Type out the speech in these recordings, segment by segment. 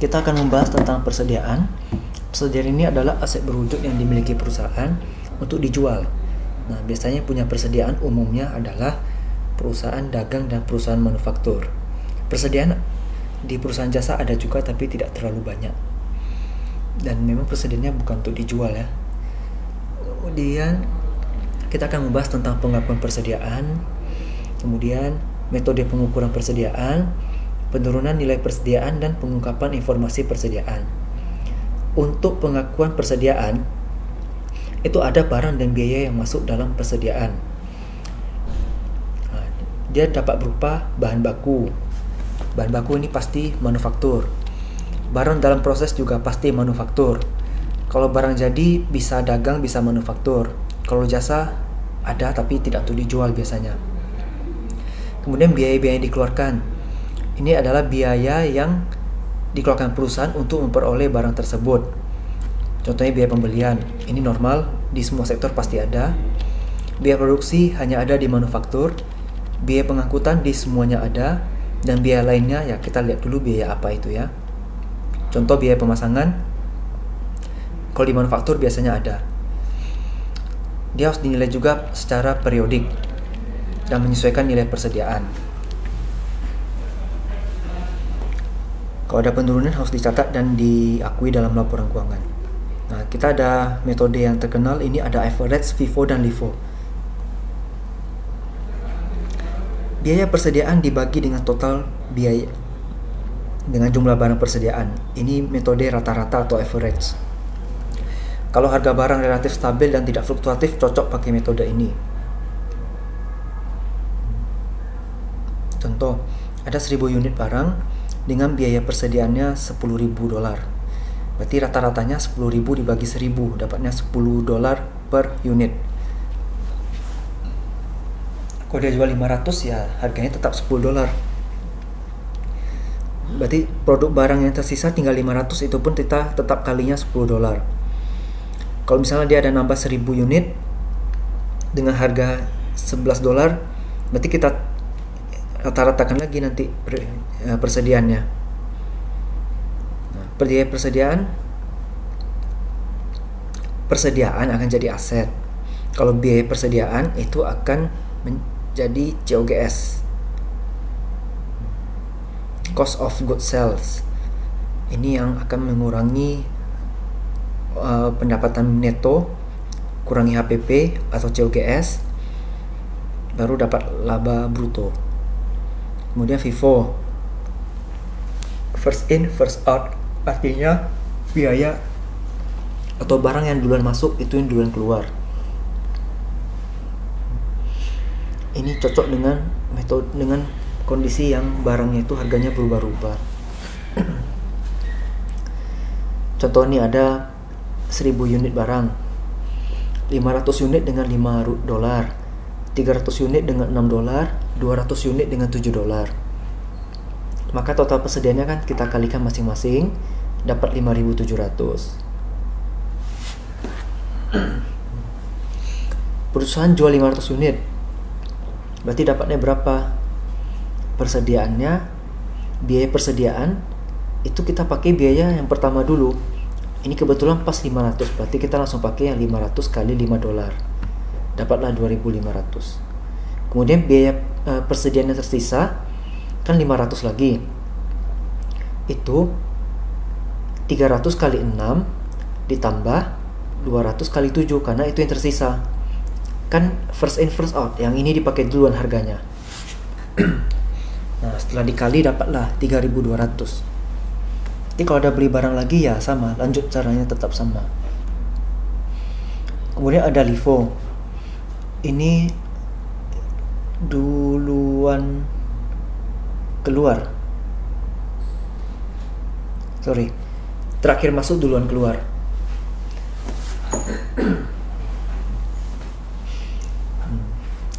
kita akan membahas tentang persediaan. Persediaan ini adalah aset berwujud yang dimiliki perusahaan untuk dijual. Nah, biasanya punya persediaan umumnya adalah perusahaan dagang dan perusahaan manufaktur. Persediaan di perusahaan jasa ada juga, tapi tidak terlalu banyak. Dan memang persediaannya bukan untuk dijual ya. Kemudian kita akan membahas tentang pengakuan persediaan, kemudian metode pengukuran persediaan, penurunan nilai persediaan, dan pengungkapan informasi persediaan. Untuk pengakuan persediaan, itu ada barang dan biaya yang masuk dalam persediaan. Dia dapat berupa bahan baku. Bahan baku ini pasti manufaktur. Barang dalam proses juga pasti manufaktur. Kalau barang jadi bisa dagang, bisa manufaktur. Kalau jasa ada tapi tidak untuk dijual biasanya. Kemudian biaya-biaya yang dikeluarkan. Ini adalah biaya yang dikeluarkan perusahaan untuk memperoleh barang tersebut. Contohnya biaya pembelian. Ini normal, di semua sektor pasti ada. Biaya produksi hanya ada di manufaktur. Biaya pengangkutan di semuanya ada. Dan biaya lainnya ya kita lihat dulu biaya apa itu ya. Contoh biaya pemasangan. Kalau di manufaktur biasanya ada. Dia harus dinilai juga secara periodik dan menyesuaikan nilai persediaan. Kalau ada penurunan harus dicatat dan diakui dalam laporan keuangan. Nah, kita ada metode yang terkenal, ini ada average, FIFO, dan LIFO. Biaya persediaan dibagi dengan total biaya dengan jumlah barang persediaan. Ini metode rata-rata atau average. Kalau harga barang relatif stabil dan tidak fluktuatif, cocok pakai metode ini. Contoh, ada 1000 unit barang dengan biaya persediaannya $10.000. Berarti rata-ratanya 10.000 dibagi 1000, dapatnya $10 per unit. Kalau dia jual 500 ya harganya tetap $10. Berarti produk barang yang tersisa tinggal 500, itu pun kita tetap kalinya $10. Kalau misalnya dia ada nambah 1000 unit dengan harga $11, berarti kita rata-ratakan lagi nanti persediaannya. Nah, biaya persediaan akan jadi aset. Kalau biaya persediaan itu akan menjadi COGS, cost of goods sales. Ini yang akan mengurangi pendapatan neto, kurangi HPP atau COGS, baru dapat laba bruto. Kemudian FIFO, first in first out, artinya biaya atau barang yang duluan masuk itu yang duluan keluar. Ini cocok dengan metode, dengan kondisi yang barangnya itu harganya berubah-ubah. Contoh ini ada 1000 unit barang, 500 unit dengan $5, 300 unit dengan $6, 200 unit dengan $7. Maka total persediaannya kan kita kalikan masing-masing, dapat 5.700. Perusahaan jual 500 unit, berarti dapatnya berapa? Persediaannya, biaya persediaan itu kita pakai biaya yang pertama dulu. Ini kebetulan pas 500, berarti kita langsung pakai yang 500 kali $5, dapatlah 2.500. Kemudian biaya persediaan yang tersisa kan 500 lagi, itu 300 kali 6 ditambah 200 kali 7, karena itu yang tersisa kan first in first out, yang ini dipakai duluan harganya. Nah, setelah dikali dapatlah 3.200. Jadi kalau ada beli barang lagi ya sama, lanjut caranya tetap sama. Kemudian ada LIFO. Ini duluan keluar. Terakhir masuk duluan keluar.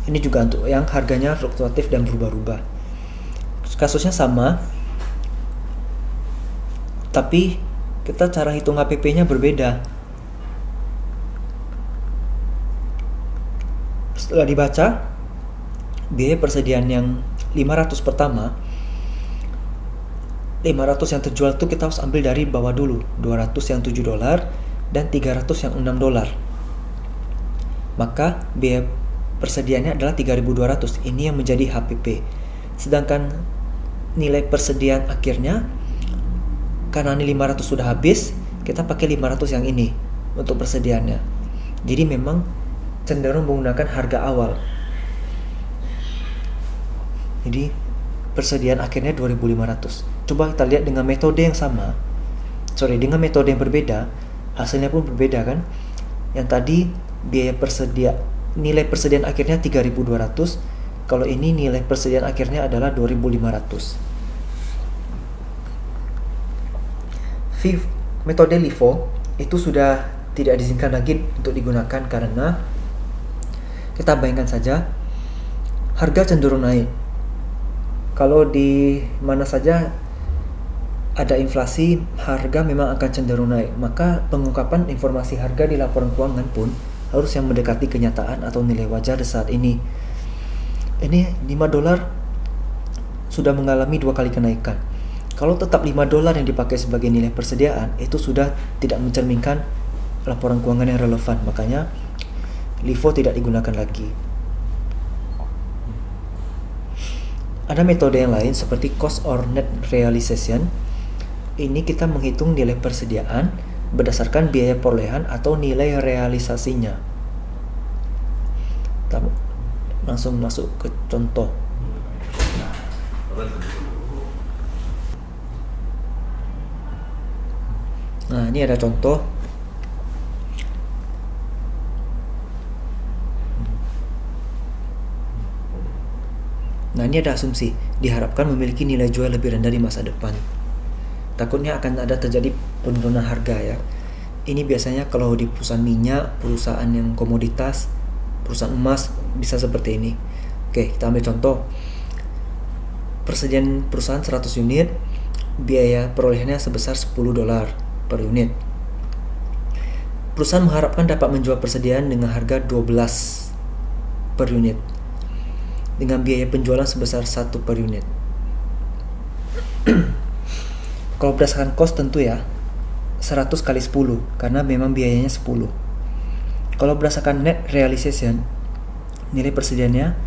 Ini juga untuk yang harganya fluktuatif dan berubah-ubah. Kasusnya sama, tapi kita cara hitung HPP-nya berbeda. Setelah dibaca, biaya persediaan yang 500 pertama 500 yang terjual itu kita harus ambil dari bawah dulu, 200 yang $7 dan 300 yang $6. Maka biaya persediaannya adalah 3.200. Ini yang menjadi HPP. Sedangkan nilai persediaan akhirnya, karena ini 500 sudah habis, kita pakai 500 yang ini untuk persediaannya. Jadi memang cenderung menggunakan harga awal. Jadi persediaan akhirnya 2.500. Coba kita lihat dengan metode yang sama. Dengan metode yang berbeda, hasilnya pun berbeda kan? Yang tadi nilai persediaan akhirnya 3.200. Kalau ini nilai persediaan akhirnya adalah 2.500. Metode LIFO itu sudah tidak diizinkan lagi untuk digunakan karena kita bayangkan saja harga cenderung naik. Kalau di mana saja ada inflasi, harga memang akan cenderung naik. Maka pengungkapan informasi harga di laporan keuangan pun harus yang mendekati kenyataan atau nilai wajar saat ini. Ini $5 sudah mengalami 2 kali kenaikan. Kalau tetap $5 yang dipakai sebagai nilai persediaan, itu sudah tidak mencerminkan laporan keuangan yang relevan. Makanya LIFO tidak digunakan lagi. Ada metode yang lain seperti cost or net realization. Ini kita menghitung nilai persediaan berdasarkan biaya perolehan atau nilai realisasinya. Kita langsung masuk ke contoh. Nah, ini ada contoh. Nah, ini ada asumsi diharapkan memiliki nilai jual lebih rendah di masa depan. Takutnya akan ada terjadi penurunan harga ya. Ini biasanya kalau di perusahaan minyak, perusahaan yang komoditas, perusahaan emas bisa seperti ini. Oke, kita ambil contoh. Persediaan perusahaan 100 unit, biaya perolehannya sebesar $10 per unit. Perusahaan mengharapkan dapat menjual persediaan dengan harga 12 per unit dengan biaya penjualan sebesar 1 per unit. Kalau berdasarkan cost tentu ya 100 kali 10 karena memang biayanya 10. Kalau berdasarkan net realization, nilai persediaannya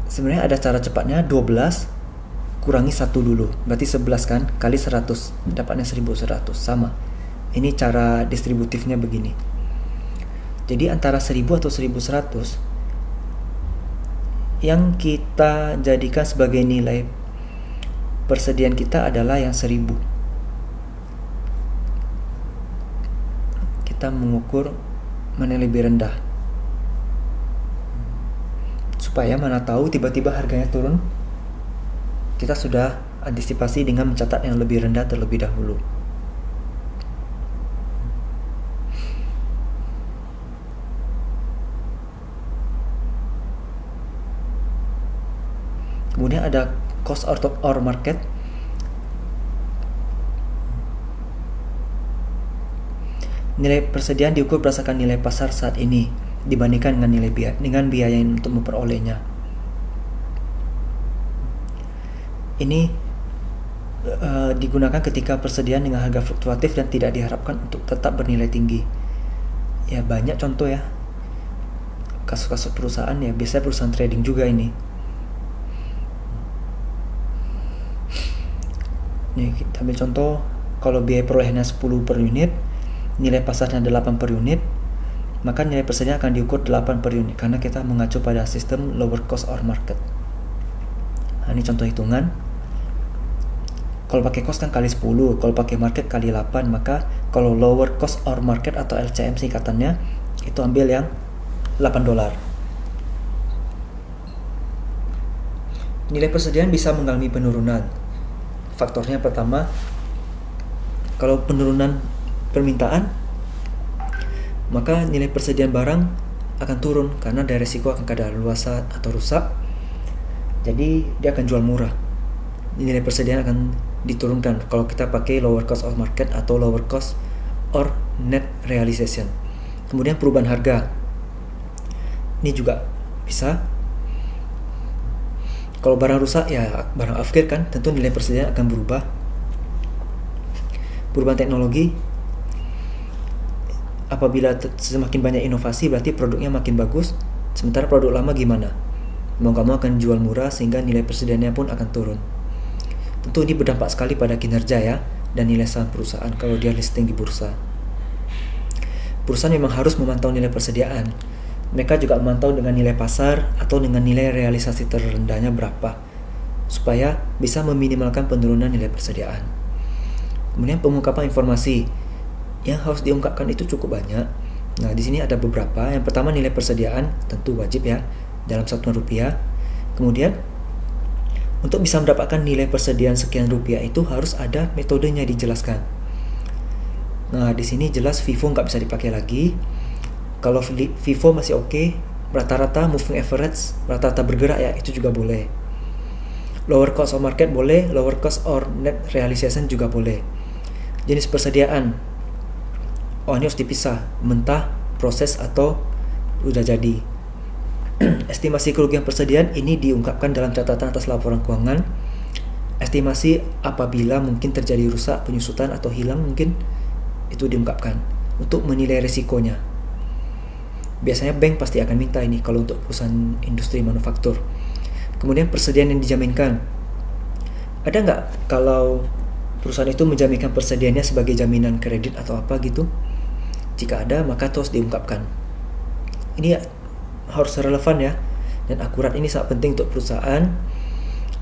sebenarnya ada cara cepatnya. 12 kurangi 1 dulu, berarti 11 kan, kali 100 dapatnya 1.100. Sama, ini cara distributifnya begini. Jadi antara 1000 atau 1.100 yang kita jadikan sebagai nilai persediaan kita adalah yang 1000. Kita mengukur mana yang lebih rendah supaya mana tahu tiba-tiba harganya turun, kita sudah antisipasi dengan mencatat yang lebih rendah terlebih dahulu. Kemudian ada cost out of our market. Nilai persediaan diukur berdasarkan nilai pasar saat ini dibandingkan dengan biaya untuk memperolehnya. Ini digunakan ketika persediaan dengan harga fluktuatif dan tidak diharapkan untuk tetap bernilai tinggi. Ya banyak contoh ya. Kasus-kasus perusahaan ya, biasanya perusahaan trading juga ini. Nih, kita ambil contoh, kalau biaya perolehannya 10 per unit, nilai pasarnya 8 per unit, maka nilai persediaan akan diukur 8 per unit karena kita mengacu pada sistem lower cost or market. Nah, ini contoh hitungan. Kalau pakai cost kan kali 10, kalau pakai market kali 8, maka kalau lower cost or market atau LCM singkatannya, itu ambil yang $8. Nilai persediaan bisa mengalami penurunan. Faktornya pertama, kalau penurunan permintaan, maka nilai persediaan barang akan turun karena ada resiko akan kadaluarsa atau rusak. Jadi dia akan jual murah. Nilai persediaan akan diturunkan kalau kita pakai lower cost of market atau lower cost or net realization. Kemudian perubahan harga. Ini juga bisa. Kalau barang rusak ya barang upgrade kan, tentu nilai persediaan akan berubah. Perubahan teknologi, apabila semakin banyak inovasi berarti produknya makin bagus, sementara produk lama gimana? Mau gak mau akan jual murah sehingga nilai persediaannya pun akan turun. Tentu ini berdampak sekali pada kinerja ya, dan nilai saham perusahaan kalau dia listing di bursa. Perusahaan memang harus memantau nilai persediaan. Mereka juga memantau dengan nilai pasar atau dengan nilai realisasi terendahnya berapa, supaya bisa meminimalkan penurunan nilai persediaan. Kemudian pengungkapan informasi yang harus diungkapkan itu cukup banyak. Nah, di sini ada beberapa. Yang pertama, nilai persediaan tentu wajib ya dalam satuan rupiah. Kemudian untuk bisa mendapatkan nilai persediaan sekian rupiah itu harus ada metodenya dijelaskan. Nah, di sini jelas FIFO nggak bisa dipakai lagi. Kalau FIFO masih oke, rata-rata moving average, rata-rata bergerak ya, itu juga boleh. Lower cost of market boleh, lower cost or net realization juga boleh. Jenis persediaan, oh ini harus dipisah, mentah, proses atau udah jadi. Estimasi kerugian persediaan ini diungkapkan dalam catatan atas laporan keuangan. Estimasi apabila mungkin terjadi rusak, penyusutan atau hilang mungkin itu diungkapkan untuk menilai risikonya. Biasanya bank pasti akan minta ini kalau untuk perusahaan industri manufaktur. Kemudian persediaan yang dijaminkan. Ada nggak kalau perusahaan itu menjaminkan persediaannya sebagai jaminan kredit atau apa gitu? Jika ada, maka terus diungkapkan. Ini harus relevan ya, dan akurat. Ini sangat penting untuk perusahaan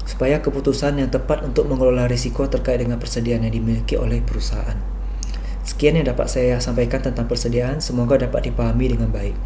supaya keputusan yang tepat untuk mengelola risiko terkait dengan persediaan yang dimiliki oleh perusahaan. Sekian yang dapat saya sampaikan tentang persediaan, semoga dapat dipahami dengan baik.